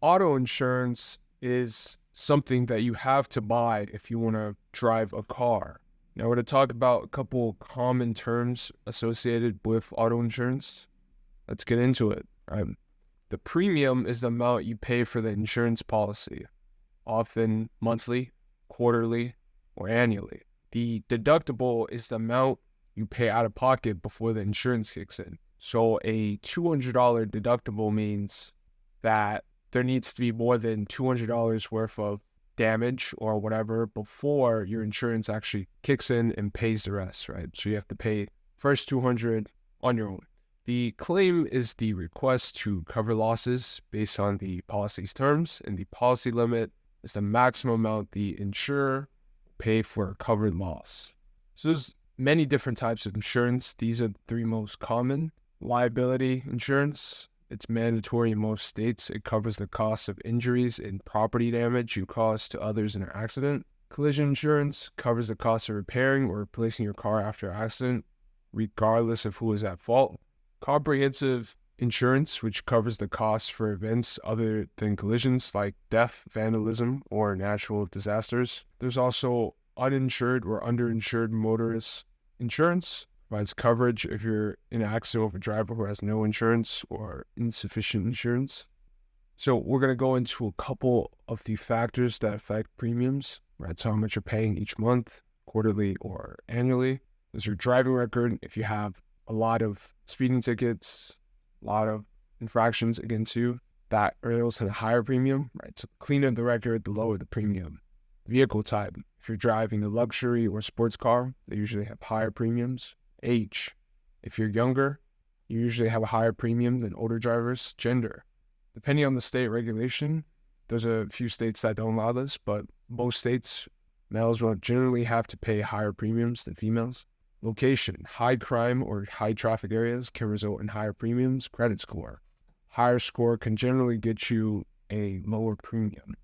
Auto insurance is something that you have to buy if you want to drive a car. Now, we're going to talk about a couple common terms associated with auto insurance. Let's get into it. The premium is the amount you pay for the insurance policy, often monthly, quarterly, or annually. The deductible is the amount you pay out of pocket before the insurance kicks in. So a $200 deductible means that there needs to be more than $200 worth of damage or whatever before your insurance actually kicks in and pays the rest, right? So you have to pay first 200 on your own. The claim is the request to cover losses based on the policy's terms, and the policy limit is the maximum amount the insurer will pay for a covered loss. So there's many different types of insurance. These are the three most common. Liability insurance, it's mandatory in most states. It covers the costs of injuries and property damage you cause to others in an accident. Collision insurance covers the cost of repairing or replacing your car after an accident, regardless of who is at fault. Comprehensive insurance, which covers the costs for events other than collisions like death, vandalism, or natural disasters. There's also uninsured or underinsured motorist insurance, provides coverage if you're in an accident with a driver who has no insurance or insufficient insurance. So we're going to go into a couple of the factors that affect premiums, right? So how much you're paying each month, quarterly, or annually. There's your driving record. If you have a lot of speeding tickets, a lot of infractions against you, that results in a higher premium, right? So the cleaner the record, the lower the premium. Vehicle type. If you're driving a luxury or sports car, they usually have higher premiums. Age. If you're younger, you usually have a higher premium than older drivers. Gender. Depending on the state regulation, there's a few states that don't allow this, but most states, males will generally have to pay higher premiums than females. Location. High crime or high traffic areas can result in higher premiums. Credit score. Higher score can generally get you a lower premium.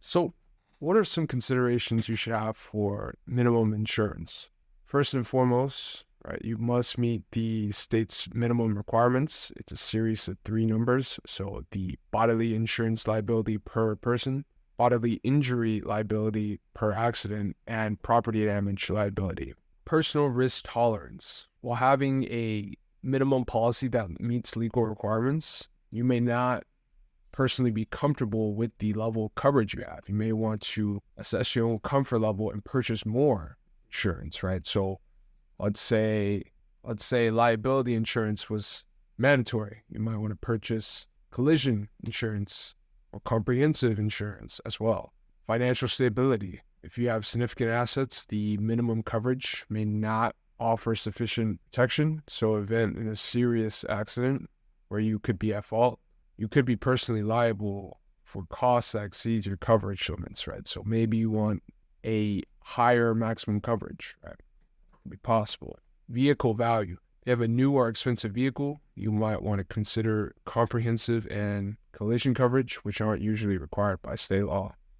So, what are some considerations you should have for minimum insurance? First and foremost, right, you must meet the state's minimum requirements. It's a series of 3 numbers. So the bodily insurance liability per person, bodily injury liability per accident, and property damage liability. Personal risk tolerance. While having a minimum policy that meets legal requirements, you may not personally be comfortable with the level of coverage you have. You may want to assess your own comfort level and purchase more insurance, right? So let's say liability insurance was mandatory. You might want to purchase collision insurance or comprehensive insurance as well. Financial stability. If you have significant assets, the minimum coverage may not offer sufficient protection. So event in a serious accident where you could be at fault, you could be personally liable for costs that exceed your coverage limits, right? So maybe you want a higher maximum coverage, right? Could be possible. Vehicle value. If you have a new or expensive vehicle, you might want to consider comprehensive and collision coverage, which aren't usually required by state law.